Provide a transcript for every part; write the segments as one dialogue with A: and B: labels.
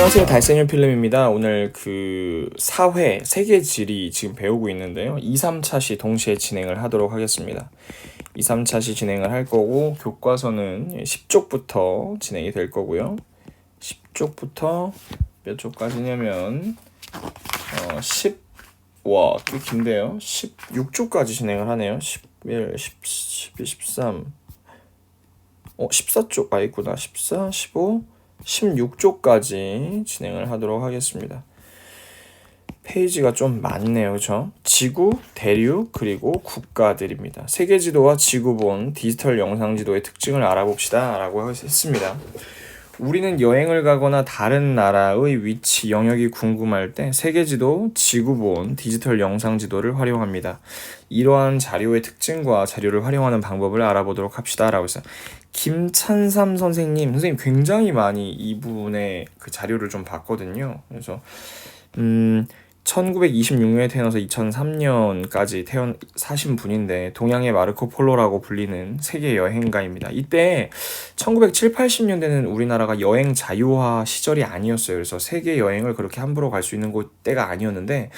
A: 안녕하세요. 달생일 필름입니다. 오늘 그 4회 세계 지리 지금 배우고 있는데요. 2, 3차 시 동시에 진행을 하도록 하겠습니다. 2, 3차 시 진행을 할 거고 교과서는 10쪽부터 진행이 될 거고요. 10쪽부터 몇 쪽까지냐면 10와 꽤 긴데요. 16쪽까지 진행을 하네요. 11, 12, 13 14쪽 있구나. 14, 15 16쪽까지 진행을 하도록 하겠습니다. 페이지가 좀 많네요. 그렇죠? 지구, 대륙, 그리고 국가들입니다. 세계지도와 지구본 디지털 영상지도의 특징을 알아봅시다 라고 했습니다. 우리는 여행을 가거나 다른 나라의 위치, 영역이 궁금할 때 세계지도, 지구본, 디지털 영상지도를 활용합니다. 이러한 자료의 특징과 자료를 활용하는 방법을 알아보도록 합시다 라고 했어요. 김찬삼 선생님 굉장히 많이 이분의 그 자료를 좀 봤거든요. 그래서 1926년에 태어나서 2003년까지 사신 분인데 동양의 마르코 폴로라고 불리는 세계 여행가입니다. 이때 1970, 80년대는 우리나라가 여행 자유화 시절이 아니었어요. 그래서 세계 여행을 그렇게 함부로 갈 수 있는 때가 아니었는데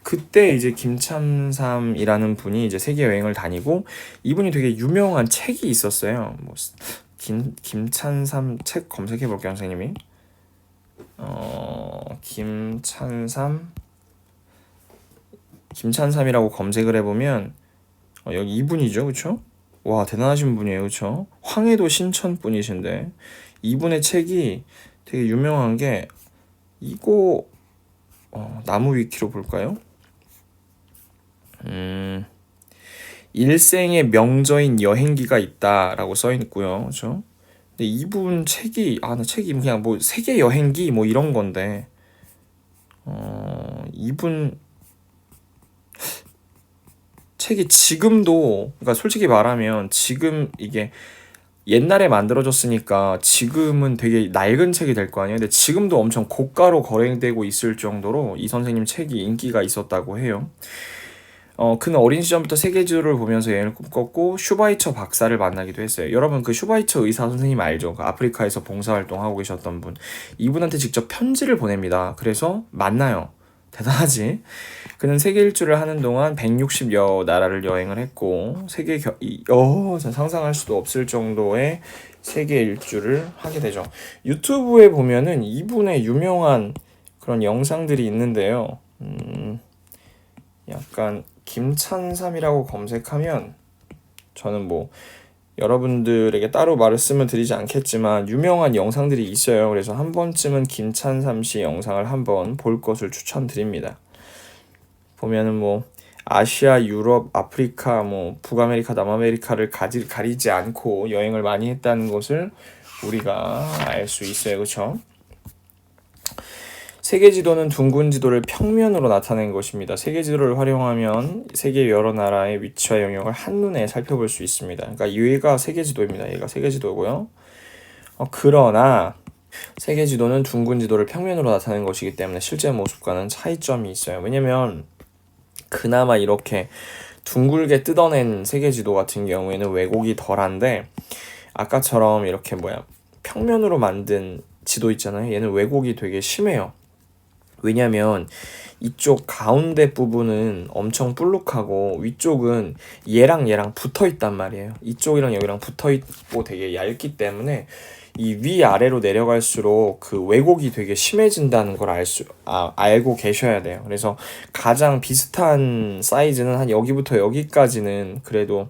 A: 그때 이제 김찬삼이라는 분이 이제 세계 여행을 다니고 이분이 되게 유명한 책이 있었어요. 뭐 김찬삼 책 검색해 볼게요, 선생님이. 김찬삼이라고 검색을 해보면 여기 이분이죠, 그렇죠? 와, 대단하신 분이에요, 그렇죠? 황해도 신천 분이신데 이분의 책이 되게 유명한 게 이거 나무 위키로 볼까요? 일생의 명저인 여행기가 있다라고 써 있고요, 그렇죠? 근데 이분 책이 나 책이 그냥 뭐 세계 여행기 뭐 이런 건데 이분 책이 지금도, 그러니까 솔직히 말하면 지금 이게 옛날에 만들어졌으니까 지금은 되게 낡은 책이 될 거 아니에요. 근데 지금도 엄청 고가로 거래되고 있을 정도로 이 선생님 책이 인기가 있었다고 해요. 그는 어린 시절부터 세계지도를 보면서 여행을 꿈꿨고 슈바이처 박사를 만나기도 했어요. 여러분 그 슈바이처 의사 선생님 알죠? 그 아프리카에서 봉사활동하고 계셨던 분. 이분한테 직접 편지를 보냅니다. 그래서 만나요. 대단하지? 그는 세계 일주를 하는 동안 160여 나라를 여행을 했고 상상할 수도 없을 정도의 세계 일주를 하게 되죠. 유튜브에 보면은 이분의 유명한 그런 영상들이 있는데요. 약간 김찬삼이라고 검색하면 저는 뭐 여러분들에게 따로 말씀을 드리지 않겠지만 유명한 영상들이 있어요. 그래서 한 번쯤은 김찬삼 씨 영상을 한번 볼 것을 추천드립니다. 보면은 뭐 아시아, 유럽, 아프리카, 뭐 북아메리카, 남아메리카를 가리지 않고 여행을 많이 했다는 것을 우리가 알 수 있어요. 그렇죠? 세계지도는 둥근 지도를 평면으로 나타낸 것입니다. 세계지도를 활용하면 세계 여러 나라의 위치와 영역을 한눈에 살펴볼 수 있습니다. 그러니까 얘가 세계지도입니다. 얘가 세계지도고요. 그러나 세계지도는 둥근 지도를 평면으로 나타낸 것이기 때문에 실제 모습과는 차이점이 있어요. 왜냐면 그나마 이렇게 둥글게 뜯어낸 세계지도 같은 경우에는 왜곡이 덜한데 아까처럼 이렇게 평면으로 만든 지도 있잖아요. 얘는 왜곡이 되게 심해요. 왜냐면 이쪽 가운데 부분은 엄청 볼록하고 위쪽은 얘랑 붙어 있단 말이에요. 이쪽이랑 여기랑 붙어 있고 되게 얇기 때문에 이 위아래로 내려갈수록 그 왜곡이 되게 심해진다는 걸 알고 계셔야 돼요. 그래서 가장 비슷한 사이즈는 한 여기부터 여기까지는 그래도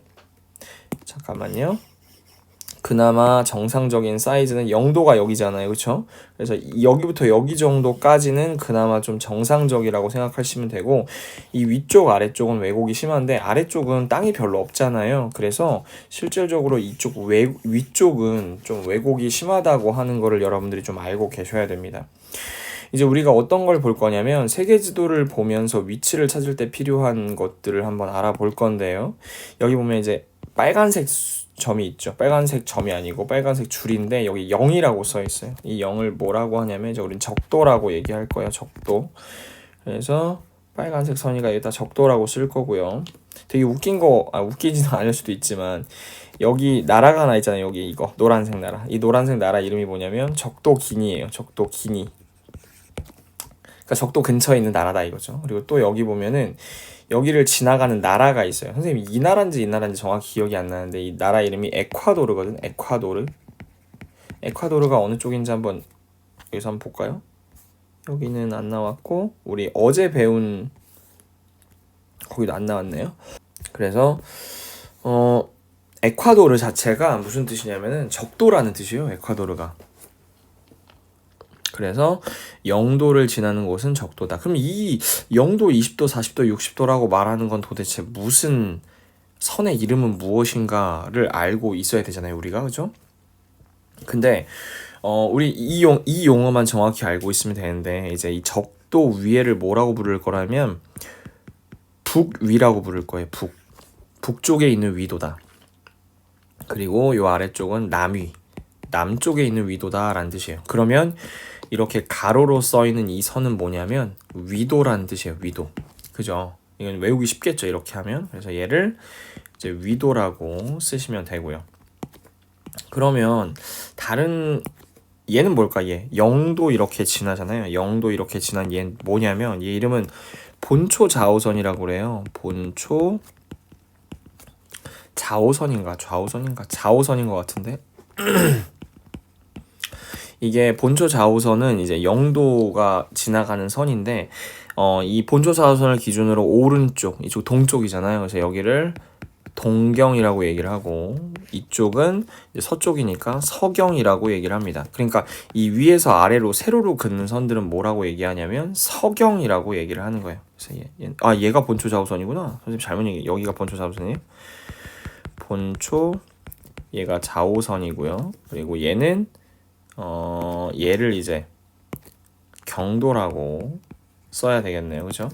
A: 잠깐만요. 그나마 정상적인 사이즈는 0도가 여기잖아요. 그렇죠? 그래서 여기부터 여기 정도까지는 그나마 좀 정상적이라고 생각하시면 되고 이 위쪽 아래쪽은 왜곡이 심한데 아래쪽은 땅이 별로 없잖아요. 그래서 실질적으로 이쪽 위쪽은 좀 왜곡이 심하다고 하는 거를 여러분들이 좀 알고 계셔야 됩니다. 이제 우리가 어떤 걸 볼 거냐면 세계지도를 보면서 위치를 찾을 때 필요한 것들을 한번 알아볼 건데요. 여기 보면 이제 빨간색 점이 있죠. 빨간색 점이 아니고 빨간색 줄인데 여기 0이라고 써 있어요. 이 0을 뭐라고 하냐면 이제 우린 적도라고 얘기할 거예요. 적도. 그래서 빨간색 선이가 여기다 적도라고 쓸 거고요. 되게 웃기지는 않을 수도 있지만 여기 나라가 하나 있잖아요. 여기 이거 노란색 나라. 이 노란색 나라 이름이 뭐냐면 적도 기니예요. 적도 기니. 그러니까 적도 근처에 있는 나라다 이거죠. 그리고 또 여기 보면은 여기를 지나가는 나라가 있어요. 선생님 이 나라인지 정확히 기억이 안 나는데 이 나라 이름이 에콰도르거든. 에콰도르가 어느 쪽인지 한번 여기서 한번 볼까요? 여기는 안 나왔고 우리 어제 배운 거기도 안 나왔네요. 그래서 에콰도르 자체가 무슨 뜻이냐면은 적도라는 뜻이에요. 에콰도르가. 그래서 영도를 지나는 곳은 적도다. 그럼 이 영도 20도, 40도, 60도라고 말하는 건 도대체 무슨 선의 이름은 무엇인가를 알고 있어야 되잖아요, 우리가. 그죠? 근데 우리 이 용어만 정확히 알고 있으면 되는데 이제 이 적도 위에를 뭐라고 부를 거라면 북위라고 부를 거예요. 북쪽에 있는 위도다. 그리고 요 아래쪽은 남위, 남쪽에 있는 위도다라는 뜻이에요. 그러면 이렇게 가로로 써 있는 이 선은 뭐냐면 위도라는 뜻이에요. 위도. 그죠? 이건 외우기 쉽겠죠, 이렇게 하면. 그래서 얘를 이제 위도라고 쓰시면 되고요. 그러면 다른 얘는 뭘까? 얘 영도 이렇게 지나잖아요. 영도 이렇게 지난 얘 뭐냐면 얘 이름은 본초 좌우선이라고 그래요. 본초 좌우선인가 좌우선인 것 같은데 이게 본초 좌우선은 이제 영도가 지나가는 선인데 이 본초 좌우선을 기준으로 오른쪽 이쪽 동쪽이잖아요. 그래서 여기를 동경이라고 얘기를 하고 이쪽은 이제 서쪽이니까 서경이라고 얘기를 합니다. 그러니까 이 위에서 아래로 세로로 긋는 선들은 뭐라고 얘기하냐면 서경이라고 얘기를 하는 거예요. 그래서 얘가 본초 좌우선이구나. 선생님 잘못 얘기. 여기가 본초 좌우선이에요. 본초 얘가 좌우선이고요. 그리고 얘는 얘를 이제 경도라고 써야 되겠네요. 그죠?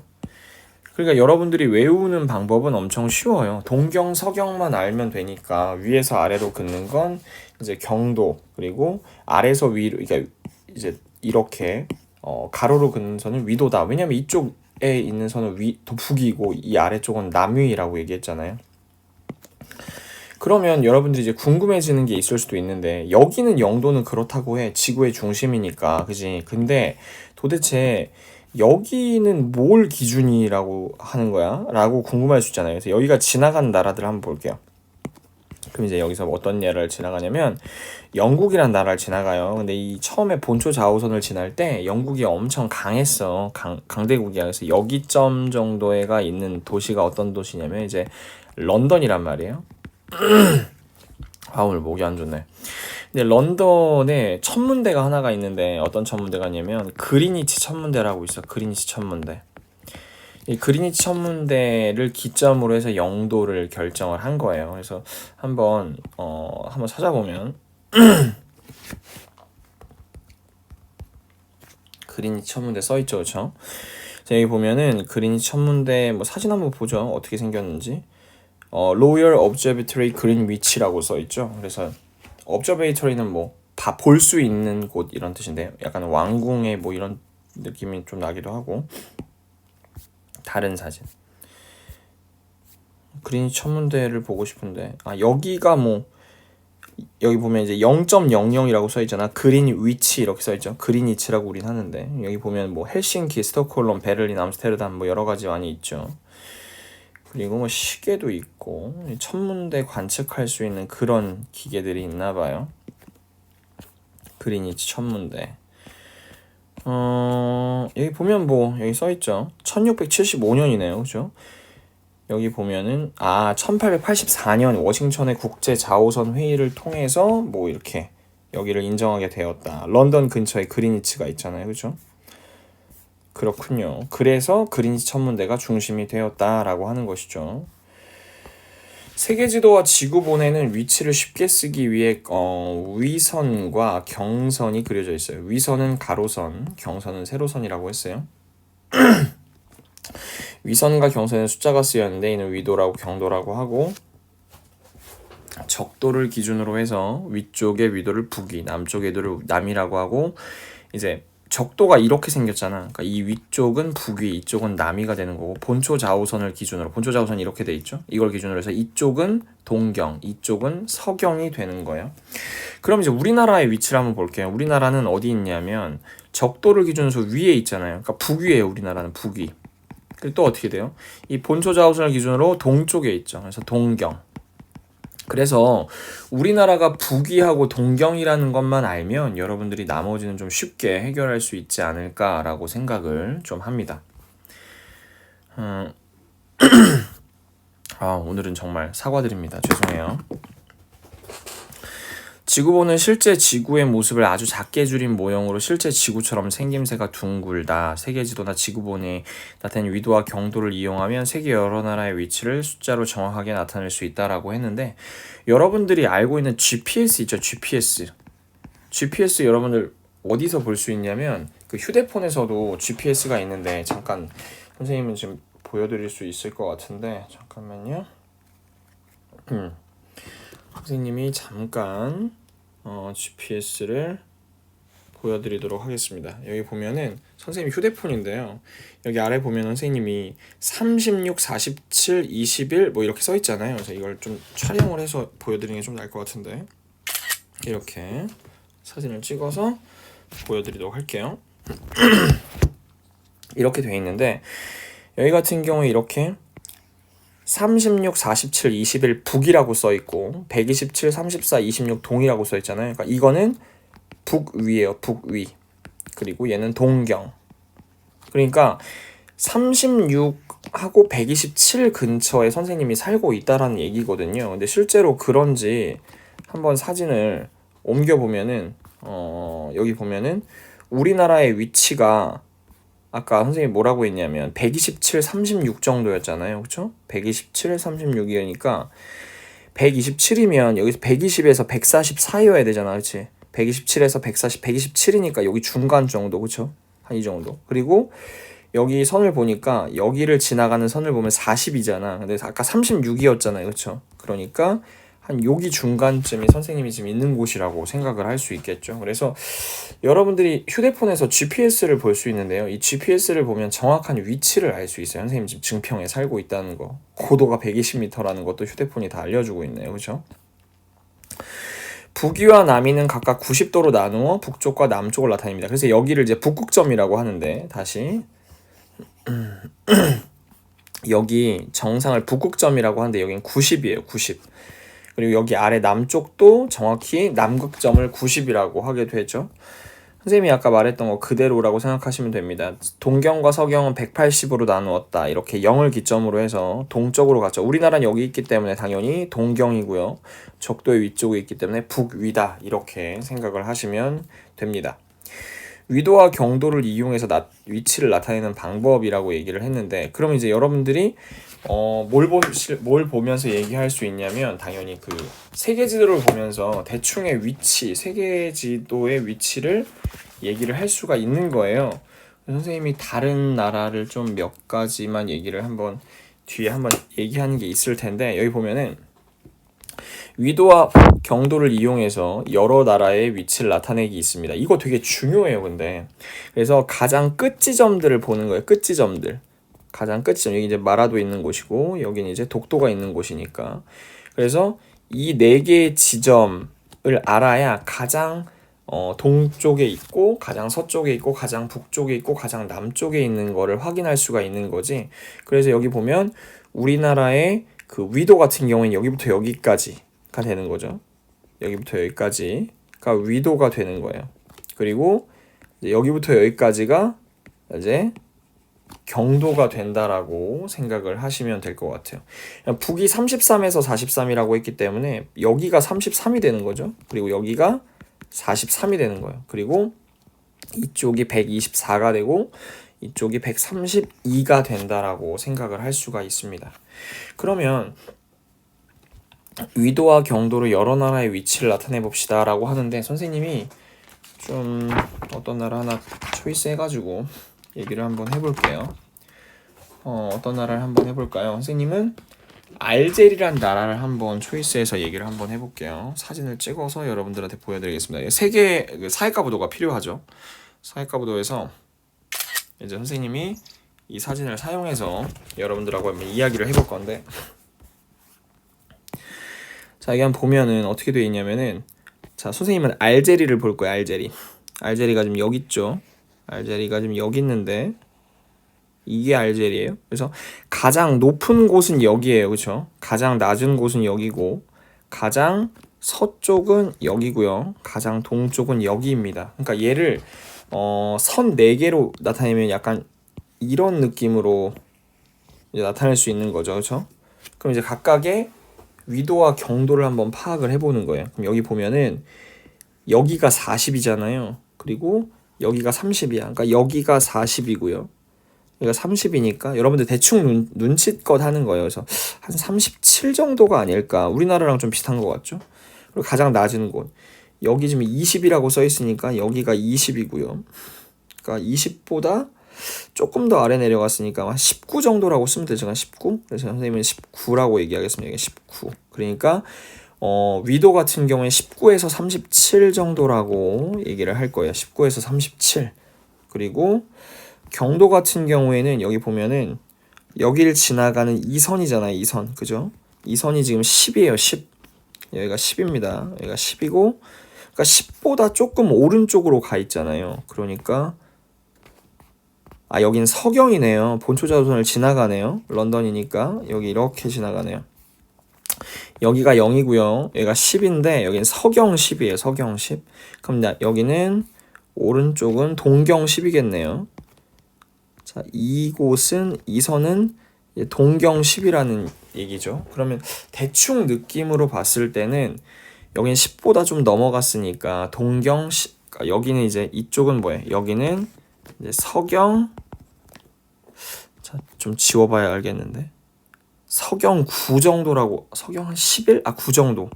A: 그러니까 여러분들이 외우는 방법은 엄청 쉬워요. 동경, 서경만 알면 되니까 위에서 아래로 긋는 건 이제 경도, 그리고 아래에서 위로, 그러니까 이제 이렇게 가로로 긋는 선은 위도다. 왜냐면 이쪽에 있는 선은 북이고 이 아래쪽은 남위라고 얘기했잖아요. 그러면 여러분들이 이제 궁금해지는 게 있을 수도 있는데 여기는 영도는 그렇다고 해. 지구의 중심이니까. 그지? 근데 도대체 여기는 뭘 기준이라고 하는 거야? 라고 궁금할 수 있잖아요. 그래서 여기가 지나가는 나라들 한번 볼게요. 그럼 이제 여기서 어떤 나라를 지나가냐면 영국이란 나라를 지나가요. 근데 이 처음에 본초 좌우선을 지날 때 영국이 엄청 강했어. 강대국이야. 그래서 여기점 정도가 있는 도시가 어떤 도시냐면 이제 런던이란 말이에요. 오늘 목이 안 좋네. 근데 런던에 천문대가 하나가 있는데 어떤 천문대가 있냐면 그리니치 천문대라고 있어. 그리니치 천문대. 이 그리니치 천문대를 기점으로 해서 영도를 결정을 한 거예요. 그래서 한번 찾아보면 그리니치 천문대 써 있죠, 그렇죠? 여기 보면은 그리니치 천문대 뭐 사진 한번 보죠. 어떻게 생겼는지. Royal Observatory Greenwich라고 써 있죠. 그래서 observatory는 뭐 다 볼 수 있는 곳 이런 뜻인데요. 약간 왕궁의 뭐 이런 느낌이 좀 나기도 하고. 다른 사진. 그리니치 천문대를 보고 싶은데 여기가 뭐 여기 보면 이제 0.00이라고 써 있잖아. 그린위치 이렇게 써 있죠. 그리니치라고 우린 하는데 여기 보면 뭐 헬싱키, 스톡홀름, 베를린, 암스테르담 뭐 여러 가지 많이 있죠. 그리고 뭐 시계도 있고 천문대 관측할 수 있는 그런 기계들이 있나 봐요. 그리니치 천문대. 여기 보면 뭐 여기 써 있죠. 1675년이네요. 그죠? 여기 보면은 1884년 워싱턴의 국제 좌우선 회의를 통해서 뭐 이렇게 여기를 인정하게 되었다. 런던 근처에 그리니치가 있잖아요. 그죠? 그렇군요. 그래서 그리니치 천문대가 중심이 되었다라고 하는 것이죠. 세계지도와 지구본에는 위치를 쉽게 쓰기 위해 위선과 경선이 그려져 있어요. 위선은 가로선, 경선은 세로선이라고 했어요. 위선과 경선은 숫자가 쓰였는데 이는 위도라고 경도라고 하고 적도를 기준으로 해서 위쪽의 위도를 북위, 남쪽의 위도를 남이라고 하고 이제 적도가 이렇게 생겼잖아. 그러니까 이 위쪽은 북위, 이쪽은 남위가 되는 거고, 본초 좌우선을 기준으로, 본초 좌우선이 이렇게 돼 있죠. 이걸 기준으로 해서 이쪽은 동경, 이쪽은 서경이 되는 거예요. 그럼 이제 우리나라의 위치를 한번 볼게요. 우리나라는 어디 있냐면 적도를 기준으로 위에 있잖아요. 그러니까 북위예요. 우리나라는 북위. 그리고 또 어떻게 돼요? 이 본초 좌우선을 기준으로 동쪽에 있죠. 그래서 동경. 그래서 우리나라가 북위하고 동경이라는 것만 알면 여러분들이 나머지는 좀 쉽게 해결할 수 있지 않을까라고 생각을 좀 합니다. 오늘은 정말 사과드립니다. 죄송해요. 지구본은 실제 지구의 모습을 아주 작게 줄인 모형으로 실제 지구처럼 생김새가 둥글다. 세계지도나 지구본에 나타낸 위도와 경도를 이용하면 세계 여러 나라의 위치를 숫자로 정확하게 나타낼 수 있다라고 했는데, 여러분들이 알고 있는 GPS 있죠? GPS 여러분들 어디서 볼 수 있냐면 그 휴대폰에서도 GPS가 있는데, 잠깐 선생님은 지금 보여드릴 수 있을 것 같은데 잠깐만요. 선생님이 잠깐 GPS를 보여드리도록 하겠습니다. 여기 보면은 선생님 휴대폰인데요. 여기 아래 보면 선생님이 36, 47, 21 뭐 이렇게 써 있잖아요. 그래서 이걸 좀 촬영을 해서 보여드리는 게 좀 나을 것 같은데, 이렇게 사진을 찍어서 보여드리도록 할게요. 이렇게 돼 있는데, 여기 같은 경우에 이렇게 36, 47, 21 북이라고 써 있고 127, 34, 26 동이라고 써 있잖아요. 그러니까 이거는 북위예요. 북위. 그리고 얘는 동경. 그러니까 36하고 127 근처에 선생님이 살고 있다라는 얘기거든요. 근데 실제로 그런지 한번 사진을 옮겨 보면은 여기 보면은 우리나라의 위치가 아까 선생님이 뭐라고 했냐면 127, 36 정도였잖아요. 그쵸? 127, 36이니까 127이면 여기서 120에서 144여야 되잖아. 그치? 127에서 140, 127이니까 여기 중간 정도. 그쵸? 한 이 정도. 그리고 여기 선을 보니까 여기를 지나가는 선을 보면 40이잖아. 근데 아까 36이었잖아요. 그쵸? 그러니까 한 여기 중간쯤이 선생님이 지금 있는 곳이라고 생각을 할 수 있겠죠. 그래서 여러분들이 휴대폰에서 GPS를 볼 수 있는데요. 이 GPS를 보면 정확한 위치를 알 수 있어요. 선생님 지금 증평에 살고 있다는 거. 고도가 120m라는 것도 휴대폰이 다 알려주고 있네요. 그렇죠? 북위와 남위는 각각 90도로 나누어 북쪽과 남쪽을 나타냅니다. 그래서 여기를 이제 북극점이라고 하는데, 다시 여기 정상을 북극점이라고 하는데 여기는 90이에요. 90. 그리고 여기 아래 남쪽도 정확히 남극점을 90이라고 하게 되죠. 선생님이 아까 말했던 거 그대로라고 생각하시면 됩니다. 동경과 서경은 180으로 나누었다. 이렇게 0을 기점으로 해서 동쪽으로 갔죠. 우리나라는 여기 있기 때문에 당연히 동경이고요. 적도의 위쪽에 있기 때문에 북위다. 이렇게 생각을 하시면 됩니다. 위도와 경도를 이용해서 위치를 나타내는 방법이라고 얘기를 했는데, 그럼 이제 여러분들이 뭘 보면서 얘기할 수 있냐면, 당연히 그 세계지도를 보면서 대충의 위치, 세계지도의 위치를 얘기를 할 수가 있는 거예요. 선생님이 다른 나라를 좀 몇 가지만 얘기를 뒤에 한번 얘기하는 게 있을 텐데, 여기 보면은 위도와 경도를 이용해서 여러 나라의 위치를 나타내기 있습니다. 이거 되게 중요해요. 근데 그래서 가장 끝 지점들을 보는 거예요. 끝 지점들. 가장 끝 지점. 여기 이제 마라도 있는 곳이고 여기는 이제 독도가 있는 곳이니까. 그래서 이 네 개의 지점을 알아야 가장 동쪽에 있고 가장 서쪽에 있고 가장 북쪽에 있고 가장 남쪽에 있는 거를 확인할 수가 있는 거지. 그래서 여기 보면 우리나라의 그 위도 같은 경우에는 여기부터 여기까지가 되는 거죠. 여기부터 여기까지가 위도가 되는 거예요. 그리고 이제 여기부터 여기까지가 이제 경도가 된다라고 생각을 하시면 될 것 같아요. 북이 33에서 43이라고 했기 때문에 여기가 33이 되는 거죠. 그리고 여기가 43이 되는 거예요. 그리고 이쪽이 124가 되고 이쪽이 132가 된다라고 생각을 할 수가 있습니다. 그러면 위도와 경도로 여러 나라의 위치를 나타내 봅시다 라고 하는데, 선생님이 좀 어떤 나라 하나 초이스 해가지고 얘기를 한번 해볼게요. 어떤 나라를 한번 해볼까요? 선생님은 알제리란 나라를 한번 초이스해서 얘기를 한번 해볼게요. 사진을 찍어서 여러분들한테 보여드리겠습니다. 세계 사회과 부도가 필요하죠. 사회과부도에서 이제 선생님이 이 사진을 사용해서 여러분들하고 한번 이야기를 해볼 건데, 자 여기 한번 보면은 어떻게 되어 있냐면은, 자 선생님은 알제리를 볼 거예요. 알제리가 지금 여기 있죠. 알제리가 지금 여기 있는데 이게 알제리예요. 그래서 가장 높은 곳은 여기예요. 그렇죠? 가장 낮은 곳은 여기고, 가장 서쪽은 여기고요. 가장 동쪽은 여기입니다. 그러니까 얘를 선 4개로 나타내면 약간 이런 느낌으로 이제 나타낼 수 있는 거죠. 그렇죠? 그럼 이제 각각의 위도와 경도를 한번 파악을 해보는 거예요. 그럼 여기 보면은 여기가 40이잖아요. 그리고 여기가 30이야. 그러니까 여기가 40이고요. 여기가 30이니까 여러분들 대충 눈치껏 하는 거예요. 그래서 한 37 정도가 아닐까. 우리나라랑 좀 비슷한 것 같죠? 그리고 가장 낮은 곳. 여기 지금 20이라고 써 있으니까 여기가 20이고요. 그러니까 20보다 조금 더 아래 내려갔으니까 한 19 정도라고 쓰면 되죠. 19. 그래서 선생님은 19라고 얘기하겠습니다. 이게 19. 그러니까 위도 같은 경우에 19에서 37 정도라고 얘기를 할 거예요. 19에서 37. 그리고 경도 같은 경우에는 여기 보면은 여기를 지나가는 이 선이잖아요. 이 선. 그죠? 이 선이 지금 10이에요. 10. 여기가 10입니다. 여기가 10이고, 그러니까 10보다 조금 오른쪽으로 가 있잖아요. 그러니까 여긴 서경이네요. 본초자도선을 지나가네요. 런던이니까 여기 이렇게 지나가네요. 여기가 0이고요. 여기가 10인데 여긴 서경 10이에요. 서경 10. 그럼 여기는 오른쪽은 동경 10이겠네요. 자, 이 선은 동경 10이라는 얘기죠. 그러면 대충 느낌으로 봤을 때는 여긴 10보다 좀 넘어갔으니까 동경 10, 여기는 이제 이쪽은 뭐예요? 여기는 이제 서경, 자, 좀 지워봐야 알겠는데, 서경 9 정도라고, 서경 한 11? 9 정도.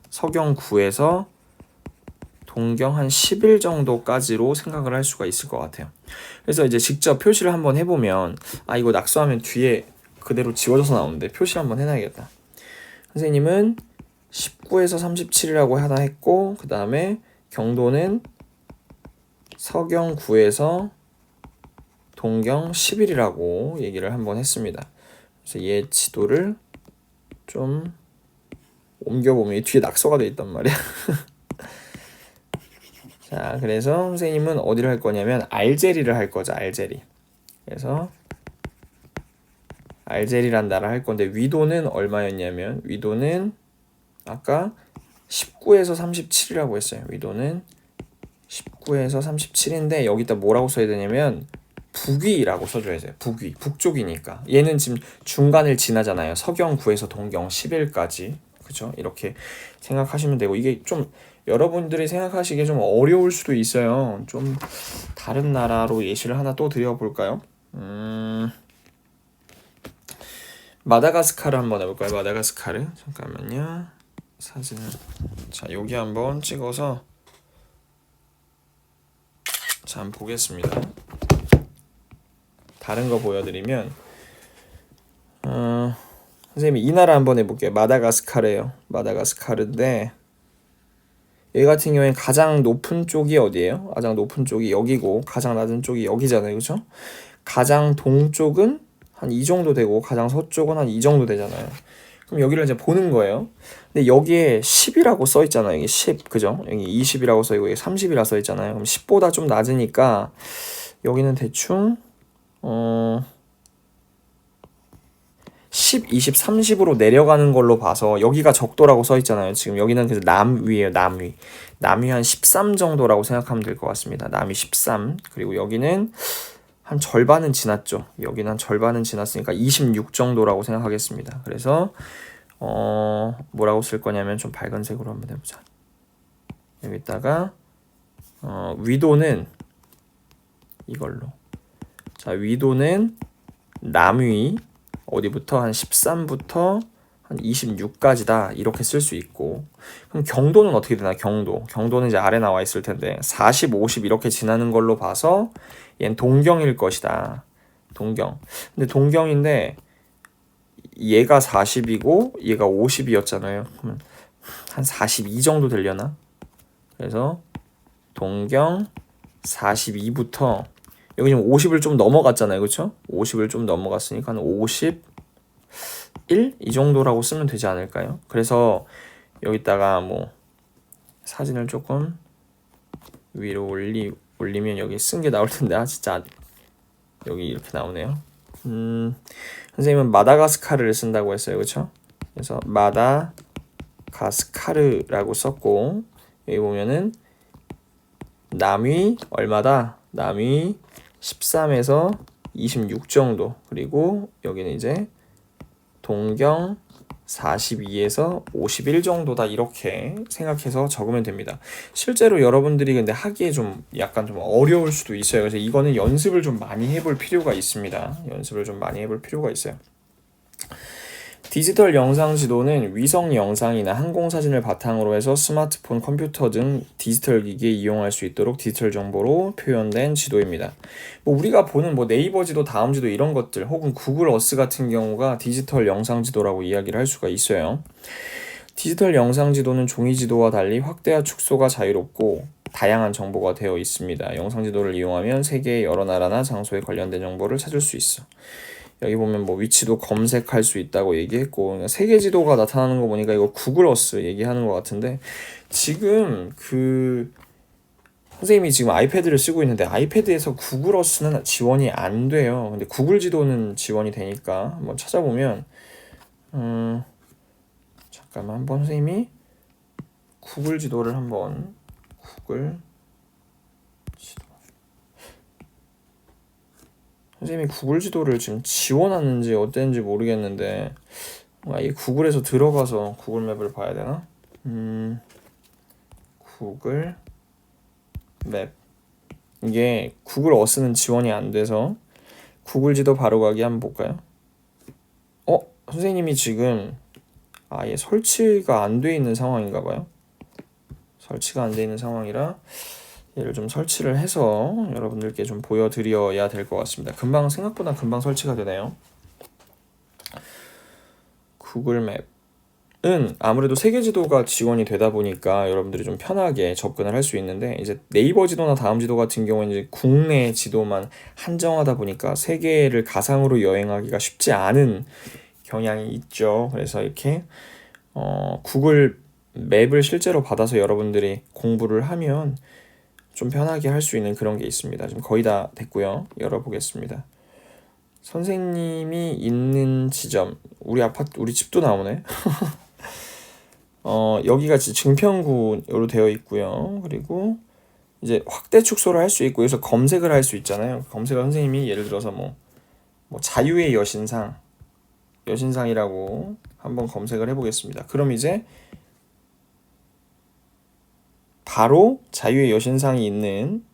A: 서경 9에서 동경 한 11 정도까지로 생각을 할 수가 있을 것 같아요. 그래서 이제 직접 표시를 한번 해보면, 이거 낙서하면 뒤에 그대로 지워져서 나오는데 표시 한번 해놔야겠다. 선생님은 19에서 37이라고 하나 했고, 그 다음에 경도는 서경 9에서 동경 11이라고 얘기를 한번 했습니다. 그래서 얘 지도를 좀 옮겨보면 뒤에 낙서가 돼 있단 말이야. 자, 그래서 선생님은 어디를 할 거냐면 알제리를 할 거죠. 알제리. 그래서 알제리란 나라 할 건데, 위도는 얼마였냐면, 위도는 아까 19에서 37이라고 했어요. 위도는 19에서 37인데 여기다 뭐라고 써야 되냐면 북위라고 써줘야 돼요. 북위, 북쪽이니까. 얘는 지금 중간을 지나잖아요. 서경 9에서 동경 11까지. 그죠? 이렇게 생각하시면 되고, 이게 좀 여러분들이 생각하시기에 좀 어려울 수도 있어요. 좀 다른 나라로 예시를 하나 또 드려볼까요? 마다가스카르 한번 해볼까요? 마다가스카르. 잠깐만요. 사진을, 자 여기 한번 찍어서 자 한번 보겠습니다. 다른 거 보여드리면 선생님이 이 나라 한번 해볼게요. 마다가스카르예요. 마다가스카르인데 얘 같은 경우에는 가장 높은 쪽이 어디예요? 가장 높은 쪽이 여기고 가장 낮은 쪽이 여기잖아요. 그죠? 가장 동쪽은 한 이 정도 되고 가장 서쪽은 한 이 정도 되잖아요. 그럼 여기를 이제 보는 거예요. 근데 여기에 10이라고 써 있잖아요. 여기 10, 그죠? 여기 20이라고 써 있고 여기 30이라 써 있잖아요. 그럼 10보다 좀 낮으니까 여기는 대충 10, 20, 30으로 내려가는 걸로 봐서 여기가 적도라고 써 있잖아요. 지금 여기는 그래서 남위예요. 남위. 남위 한 13 정도라고 생각하면 될 것 같습니다. 남위 13. 그리고 여기는 한 절반은 지났죠. 여기는 한 절반은 지났으니까 26 정도라고 생각하겠습니다. 그래서 뭐라고 쓸 거냐면 좀 밝은 색으로 한번 해보자. 여기다가 위도는 이걸로. 자, 위도는 남위 어디부터 한 13부터 한 26까지다 이렇게 쓸 수 있고, 그럼 경도는 어떻게 되나? 경도는 이제 아래 나와 있을 텐데 40, 50 이렇게 지나는 걸로 봐서 얘는 동경일 것이다. 동경. 근데 동경인데 얘가 40이고 얘가 50이었잖아요. 그러면 한 42 정도 되려나? 그래서 동경 42부터 여기 지금 50을 좀 넘어갔잖아요. 그렇죠? 50을 좀 넘어갔으니까 한 51? 이 정도라고 쓰면 되지 않을까요? 그래서 여기다가 뭐 사진을 조금 위로 올리면 여기 쓴 게 나올 텐데 진짜 여기 이렇게 나오네요. 선생님은 마다가스카르를 쓴다고 했어요. 그렇죠? 그래서 마다가스카르라고 썼고 여기 보면은 남위 얼마다? 남위 13에서 26 정도. 그리고 여기는 이제 동경 42에서 51 정도다 이렇게 생각해서 적으면 됩니다. 실제로 여러분들이 근데 하기에 좀 약간 좀 어려울 수도 있어요. 그래서 이거는 연습을 좀 많이 해볼 필요가 있습니다. 연습을 좀 많이 해볼 필요가 있어요. 디지털 영상 지도는 위성 영상이나 항공 사진을 바탕으로 해서 스마트폰, 컴퓨터 등 디지털 기기에 이용할 수 있도록 디지털 정보로 표현된 지도입니다. 뭐 우리가 보는 뭐 네이버 지도, 다음 지도 이런 것들 혹은 구글 어스 같은 경우가 디지털 영상 지도라고 이야기를 할 수가 있어요. 디지털 영상 지도는 종이 지도와 달리 확대와 축소가 자유롭고 다양한 정보가 되어 있습니다. 영상 지도를 이용하면 세계의 여러 나라나 장소에 관련된 정보를 찾을 수 있어. 여기 보면 뭐 위치도 검색할 수 있다고 얘기했고 세계 지도가 나타나는 거 보니까 이거 구글 어스 얘기하는 것 같은데 지금 선생님이 지금 아이패드를 쓰고 있는데 아이패드에서 구글 어스는 지원이 안 돼요. 근데 구글 지도는 지원이 되니까 한번 찾아보면 잠깐만 한번 선생님이 구글 지도를 한번 구글 선생님이 구글 지도를 지금 지원하는지 어땠는지 모르겠는데 이 구글에서 들어가서 구글 맵을 봐야 되나? 구글 맵 이게 구글 어스는 지원이 안 돼서 구글 지도 바로 가기 한번 볼까요? 선생님이 지금 아예 설치가 안 돼 있는 상황인가 봐요. 설치가 안 돼 있는 상황이라 얘를 좀 설치를 해서 여러분들께 좀 보여드려야 될 것 같습니다. 생각보다 금방 설치가 되네요. 구글 맵은 아무래도 세계 지도가 지원이 되다 보니까 여러분들이 좀 편하게 접근을 할 수 있는데 이제 네이버 지도나 다음 지도 같은 경우는 이제 국내 지도만 한정하다 보니까 세계를 가상으로 여행하기가 쉽지 않은 경향이 있죠. 그래서 이렇게 구글 맵을 실제로 받아서 여러분들이 공부를 하면 좀 편하게 할 수 있는 그런 게 있습니다. 지금 거의 다 됐고요. 열어보겠습니다. 선생님이 있는 지점, 우리 집도 나오네. 여기가 증평구로 되어 있고요. 그리고 이제 확대 축소를 할 수 있고 여기서 검색을 할 수 있잖아요. 검색을 선생님이 예를 들어서 뭐 자유의 여신상이라고 한번 검색을 해보겠습니다. 그럼 이제 바로 자유의 여신상이 있는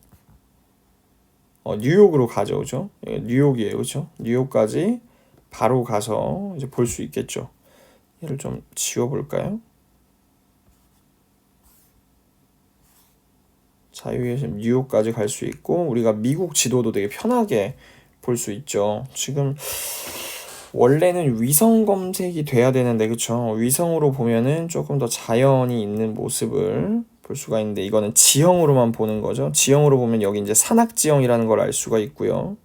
A: 뉴욕으로 가져오죠. 뉴욕이에요, 그렇죠? 뉴욕까지 바로 가서 이제 볼 수 있겠죠. 얘를 좀 지워볼까요? 자유의 여신 뉴욕까지 갈 수 있고 우리가 미국 지도도 되게 편하게 볼 수 있죠. 지금 원래는 위성 검색이 돼야 되는데 그쵸? 위성으로 보면은 조금 더 자연이 있는 모습을 볼 수가 있는데 이거는 지형으로만 보는 거죠. 지형으로 보면 여기 이제 산악지형이라는 걸 알 수가 있고요.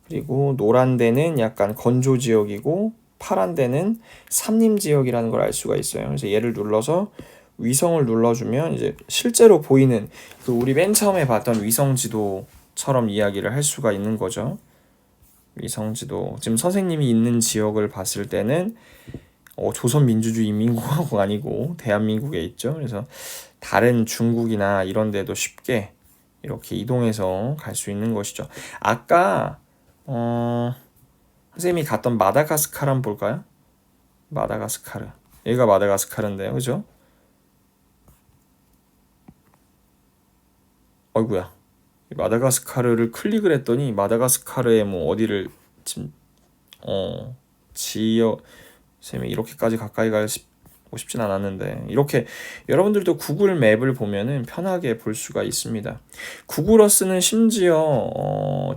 A: 그리고 노란 데는 약간 건조 지역이고 파란 데는 산림 지역이라는 걸 알 수가 있어요. 그래서 얘를 눌러서 위성을 눌러주면 이제 실제로 보이는 우리 맨 처음에 봤던 위성 지도처럼 이야기를 할 수가 있는 거죠. 위성 지도. 지금 선생님이 있는 지역을 봤을 때는 조선민주주의인민공화국 아니고 대한민국에 있죠. 그래서 다른 중국이나 이런 데도 쉽게 이렇게 이동해서 갈 수 있는 것이죠. 아까 선생님이 갔던 마다가스카르 한번 볼까요? 마다가스카르. 여기가 마다가스카르인데요. 그죠? 어이구야. 마다가스카르를 클릭을 했더니 마다가스카르의 뭐 어디를 지금 지역 쌤이 이렇게까지 가까이 가고 싶진 않았는데 이렇게 여러분들도 구글 맵을 보면은 편하게 볼 수가 있습니다. 구글 어스는 심지어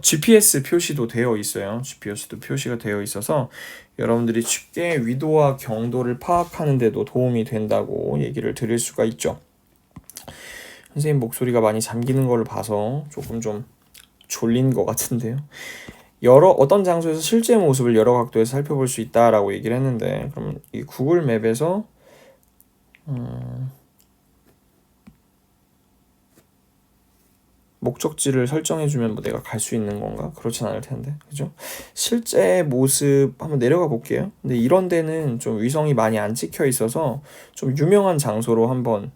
A: GPS 표시도 되어 있어요. GPS도 표시가 되어 있어서 여러분들이 쉽게 위도와 경도를 파악하는 데도 도움이 된다고 얘기를 드릴 수가 있죠. 선생님 목소리가 많이 잠기는 걸 봐서 조금 좀 졸린 것 같은데요. 어떤 장소에서 실제 모습을 여러 각도에서 살펴볼 수 있다라고 얘기를 했는데, 그럼 이 구글 맵에서 목적지를 설정해주면 뭐 내가 갈 수 있는 건가? 그렇진 않을 텐데, 그죠? 실제 모습 한번 내려가 볼게요. 근데 이런 데는 좀 위성이 많이 안 찍혀 있어서 좀 유명한 장소로 한번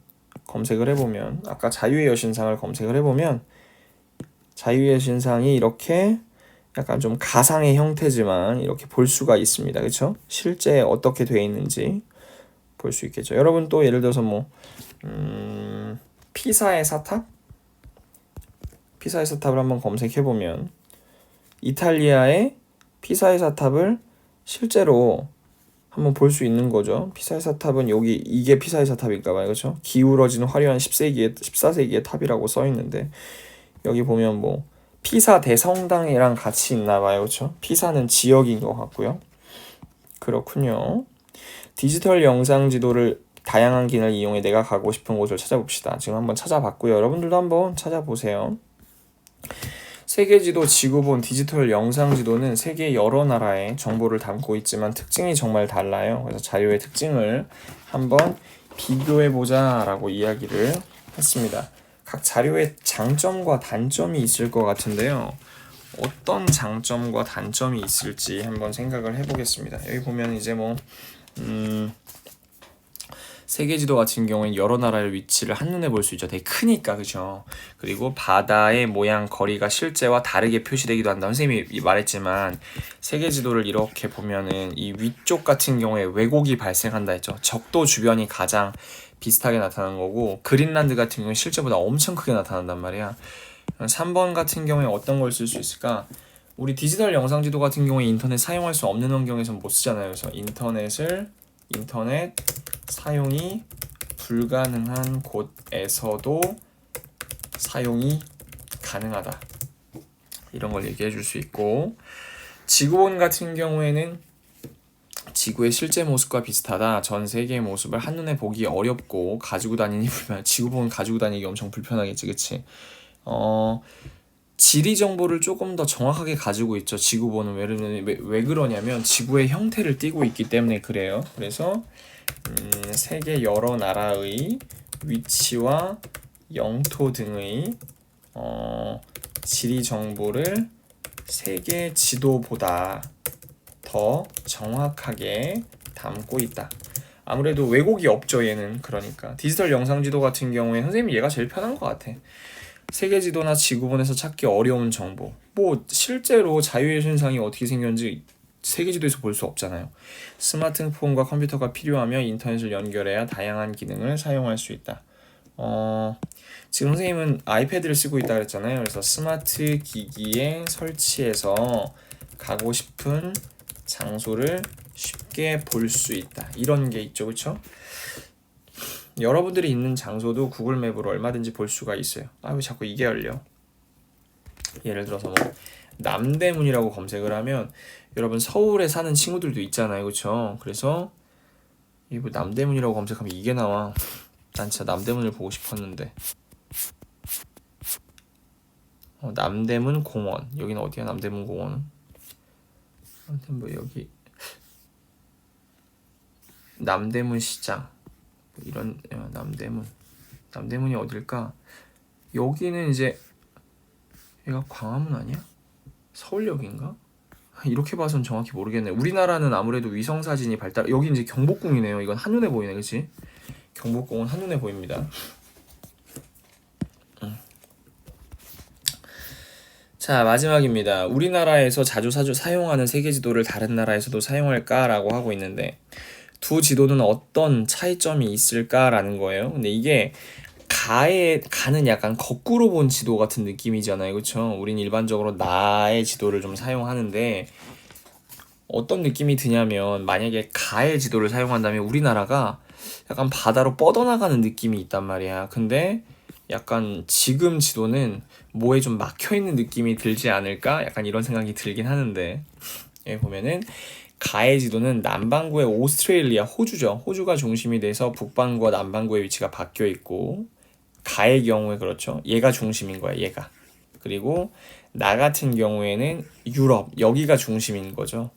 A: 검색을 해보면, 아까 자유의 여신상을 검색을 해보면 자유의 여신상이 이렇게 약간 좀 가상의 형태지만 이렇게 볼 수가 있습니다. 그렇죠? 실제 어떻게 되어 있는지 볼 수 있겠죠. 여러분 또 예를 들어서 뭐 피사의 사탑? 피사의 사탑을 한번 검색해 보면 이탈리아의 피사의 사탑을 실제로 한번 볼 수 있는 거죠. 피사의 사탑은 여기 이게 피사의 사탑인가 봐요. 그렇죠? 기울어진 화려한 14세기의 탑이라고 써 있는데, 여기 보면 뭐 피사 대성당이랑 같이 있나 봐요. 그렇죠? 피사는 지역인 것 같고요. 그렇군요. 디지털 영상 지도를 다양한 기능을 이용해 내가 가고 싶은 곳을 찾아봅시다. 지금 한번 찾아봤고요. 여러분들도 한번 찾아보세요. 세계지도 지구본 디지털 영상지도는 세계 여러 나라의 정보를 담고 있지만 특징이 정말 달라요. 그래서 자료의 특징을 한번 비교해보자 라고 이야기를 했습니다. 각 자료의 장점과 단점이 있을 것 같은데요. 어떤 장점과 단점이 있을지 한번 생각을 해보겠습니다. 여기 보면 이제 뭐 세계지도 같은 경우엔 여러 나라의 위치를 한눈에 볼 수 있죠. 되게 크니까, 그죠? 그리고 바다의 모양, 거리가 실제와 다르게 표시되기도 한다. 선생님이 말했지만 세계지도를 이렇게 보면은 이 위쪽 같은 경우에 왜곡이 발생한다 했죠. 적도 주변이 가장 비슷하게 나타나는 거고, 그린란드 같은 경우에 실제보다 엄청 크게 나타난단 말이야. 3번 같은 경우에 어떤 걸 쓸 수 있을까? 우리 디지털 영상지도 같은 경우에 인터넷 사용할 수 없는 환경에서는 못 쓰잖아요. 그래서 인터넷 사용이 불가능한 곳에서도 사용이 가능하다. 이런 걸 얘기해 줄 수 있고, 지구본 같은 경우에는 지구의 실제 모습과 비슷하다. 전 세계의 모습을 한눈에 보기 어렵고 가지고 다니니 지구본 가지고 다니기 엄청 불편하겠지, 그치? 지리 정보를 조금 더 정확하게 가지고 있죠. 지구본은 왜 그러냐면 지구의 형태를 띠고 있기 때문에 그래요. 그래서 세계 여러 나라의 위치와 영토 등의 지리 정보를 세계 지도보다 더 정확하게 담고 있다. 아무래도 왜곡이 없죠, 얘는. 그러니까 디지털 영상지도 같은 경우에 선생님이 얘가 제일 편한 것 같아. 세계지도나 지구본에서 찾기 어려운 정보, 뭐 실제로 자유의 신상이 어떻게 생겼는지 세계지도에서 볼 수 없잖아요. 스마트폰과 컴퓨터가 필요하며 인터넷을 연결해야 다양한 기능을 사용할 수 있다. 지금 선생님은 아이패드를 쓰고 있다 그랬잖아요. 그래서 스마트 기기에 설치해서 가고 싶은 장소를 쉽게 볼 수 있다. 이런 게 있죠, 그렇죠? 여러분들이 있는 장소도 구글 맵으로 얼마든지 볼 수가 있어요. 왜 자꾸 이게 열려? 예를 들어서 뭐 남대문이라고 검색을 하면 여러분 서울에 사는 친구들도 있잖아요, 그렇죠? 그래서 뭐 남대문이라고 검색하면 이게 나와. 난 진짜 남대문을 보고 싶었는데. 남대문 공원. 여기는 어디야? 남대문 공원은? 아무튼 뭐 여기 남대문 시장. 이런 남대문이 어딜까? 여기는 이제 얘가 광화문 아니야? 서울역인가? 이렇게 봐선 정확히 모르겠네. 우리나라는 아무래도 위성 사진이 여기 이제 경복궁이네요. 이건 한눈에 보이네, 그렇지? 경복궁은 한눈에 보입니다. 자, 마지막입니다. 우리나라에서 자주 사용하는 세계지도를 다른 나라에서도 사용할까라고 하고 있는데, 두 지도는 어떤 차이점이 있을까라는 거예요. 근데 이게 가는 약간 거꾸로 본 지도 같은 느낌이잖아요, 그렇죠? 우린 일반적으로 나의 지도를 좀 사용하는데 어떤 느낌이 드냐면, 만약에 가의 지도를 사용한다면 우리나라가 약간 바다로 뻗어나가는 느낌이 있단 말이야. 근데 약간 지금 지도는 뭐에 좀 막혀있는 느낌이 들지 않을까? 약간 이런 생각이 들긴 하는데, 여기 보면은 가의 지도는 남반구의 오스트레일리아, 호주죠. 호주가 중심이 돼서 북반구와 남반구의 위치가 바뀌어 있고, 가의 경우에 그렇죠. 얘가 중심인 거야, 얘가. 그리고 나 같은 경우에는 유럽, 여기가 중심인 거죠.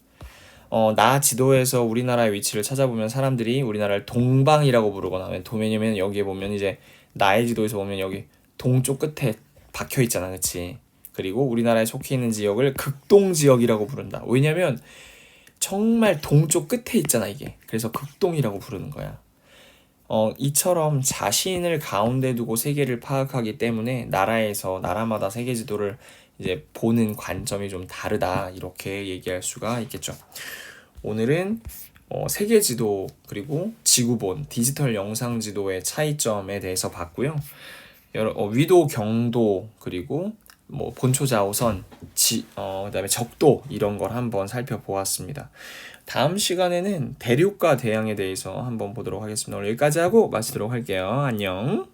A: 나 지도에서 우리나라의 위치를 찾아보면 사람들이 우리나라를 동방이라고 부르거나, 왜냐면 여기에 보면 이제 나의 지도에서 보면 여기 동쪽 끝에 박혀 있잖아, 그치? 그리고 우리나라에 속해 있는 지역을 극동 지역이라고 부른다. 왜냐면 정말 동쪽 끝에 있잖아, 이게. 그래서 극동이라고 부르는 거야. 이처럼 자신을 가운데 두고 세계를 파악하기 때문에 나라마다 세계 지도를 이제 보는 관점이 좀 다르다. 이렇게 얘기할 수가 있겠죠. 오늘은 세계 지도 그리고 지구본 디지털 영상 지도의 차이점에 대해서 봤고요. 위도, 경도 그리고 뭐 본초 좌우선, 그다음에 적도 이런 걸 한번 살펴보았습니다. 다음 시간에는 대륙과 대양에 대해서 한번 보도록 하겠습니다. 오늘 여기까지 하고 마치도록 할게요. 안녕.